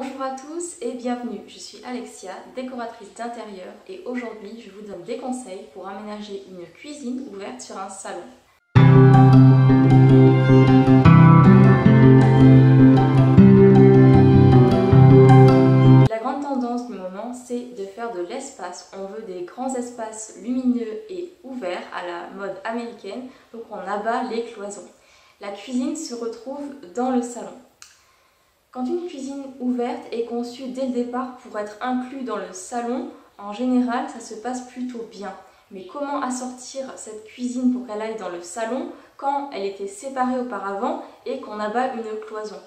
Bonjour à tous et bienvenue, je suis Alexia, décoratrice d'intérieur et aujourd'hui je vous donne des conseils pour aménager une cuisine ouverte sur un salon. La grande tendance du moment, c'est de faire de l'espace. On veut des grands espaces lumineux et ouverts à la mode américaine, donc on abat les cloisons. La cuisine se retrouve dans le salon. Quand une cuisine ouverte est conçue dès le départ pour être inclue dans le salon, en général, ça se passe plutôt bien. Mais comment assortir cette cuisine pour qu'elle aille dans le salon quand elle était séparée auparavant et qu'on abat une cloison?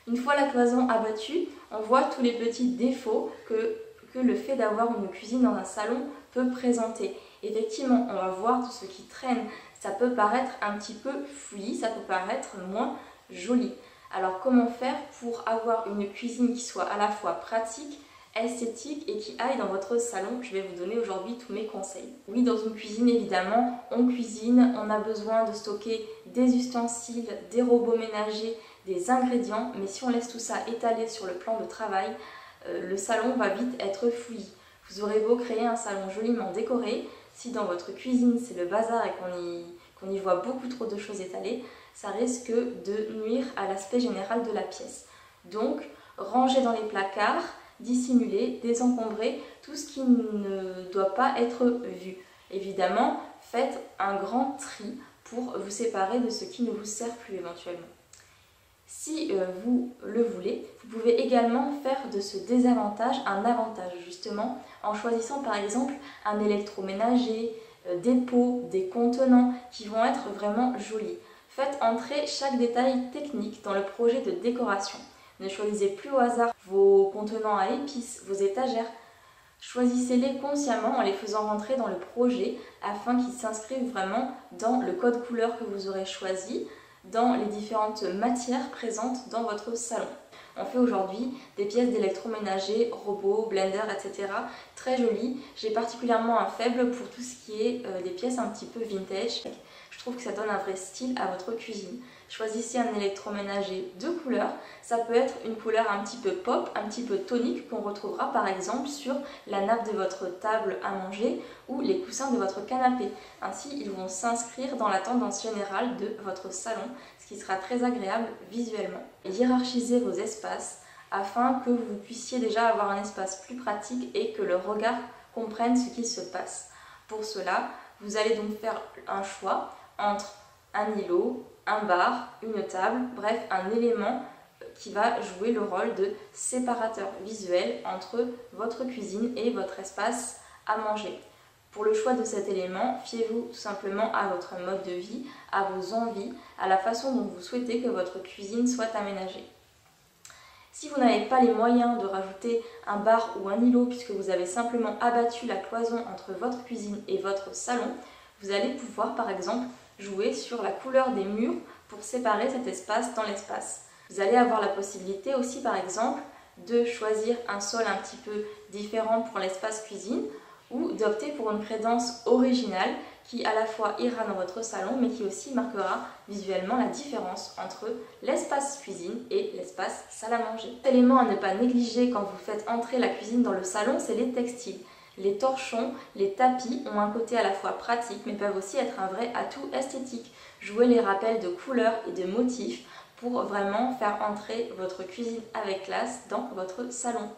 Une fois la cloison abattue, on voit tous les petits défauts que le fait d'avoir une cuisine dans un salon peut présenter. Effectivement, on va voir tout ce qui traîne. Ça peut paraître un petit peu fouillis, ça peut paraître moins joli. Alors comment faire pour avoir une cuisine qui soit à la fois pratique, esthétique et qui aille dans votre salon? Je vais vous donner aujourd'hui tous mes conseils. Oui, dans une cuisine évidemment, on cuisine, on a besoin de stocker des ustensiles, des robots ménagers, des ingrédients, mais si on laisse tout ça étalé sur le plan de travail, le salon va vite être fouillis. Vous aurez beau créer un salon joliment décoré, si dans votre cuisine c'est le bazar et qu'on y voit beaucoup trop de choses étalées, ça risque de nuire à l'aspect général de la pièce. Donc, rangez dans les placards, dissimulez, désencombrez tout ce qui ne doit pas être vu. Évidemment, faites un grand tri pour vous séparer de ce qui ne vous sert plus éventuellement. Si vous le voulez, vous pouvez également faire de ce désavantage un avantage, justement, en choisissant par exemple un électroménager, des pots, des contenants qui vont être vraiment jolis. Faites entrer chaque détail technique dans le projet de décoration. Ne choisissez plus au hasard vos contenants à épices, vos étagères. Choisissez-les consciemment en les faisant rentrer dans le projet afin qu'ils s'inscrivent vraiment dans le code couleur que vous aurez choisi, dans les différentes matières présentes dans votre salon. On fait aujourd'hui des pièces d'électroménager, robots, blender, etc. très jolies. J'ai particulièrement un faible pour tout ce qui est des pièces un petit peu vintage. Je trouve que ça donne un vrai style à votre cuisine. Choisissez un électroménager de couleur. Ça peut être une couleur un petit peu pop, un petit peu tonique qu'on retrouvera par exemple sur la nappe de votre table à manger ou les coussins de votre canapé. Ainsi, ils vont s'inscrire dans la tendance générale de votre salon, ce qui sera très agréable visuellement. Hiérarchisez vos espaces afin que vous puissiez déjà avoir un espace plus pratique et que le regard comprenne ce qui se passe. Pour cela, vous allez donc faire un choix entre un îlot, un bar, une table, bref, un élément qui va jouer le rôle de séparateur visuel entre votre cuisine et votre espace à manger. Pour le choix de cet élément, fiez-vous tout simplement à votre mode de vie, à vos envies, à la façon dont vous souhaitez que votre cuisine soit aménagée. Si vous n'avez pas les moyens de rajouter un bar ou un îlot puisque vous avez simplement abattu la cloison entre votre cuisine et votre salon, vous allez pouvoir par exemple jouer sur la couleur des murs pour séparer cet espace dans l'espace. Vous allez avoir la possibilité aussi par exemple de choisir un sol un petit peu différent pour l'espace cuisine ou d'opter pour une crédence originale qui à la fois ira dans votre salon mais qui aussi marquera visuellement la différence entre l'espace cuisine et l'espace salle à manger. L'élément à ne pas négliger quand vous faites entrer la cuisine dans le salon, c'est les textiles. Les torchons, les tapis ont un côté à la fois pratique mais peuvent aussi être un vrai atout esthétique. Jouez les rappels de couleurs et de motifs pour vraiment faire entrer votre cuisine avec classe dans votre salon.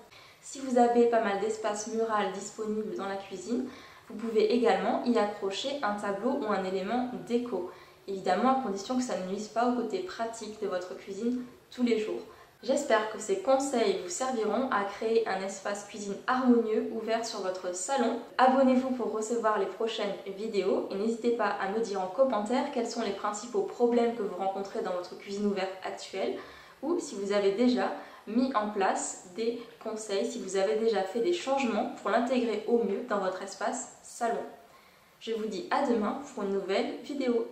Si vous avez pas mal d'espace mural disponible dans la cuisine, vous pouvez également y accrocher un tableau ou un élément déco. Évidemment à condition que ça ne nuise pas au côté pratique de votre cuisine tous les jours. J'espère que ces conseils vous serviront à créer un espace cuisine harmonieux ouvert sur votre salon. Abonnez-vous pour recevoir les prochaines vidéos et n'hésitez pas à me dire en commentaire quels sont les principaux problèmes que vous rencontrez dans votre cuisine ouverte actuelle ou si vous avez déjà mis en place des conseils, si vous avez déjà fait des changements pour l'intégrer au mieux dans votre espace salon. Je vous dis à demain pour une nouvelle vidéo.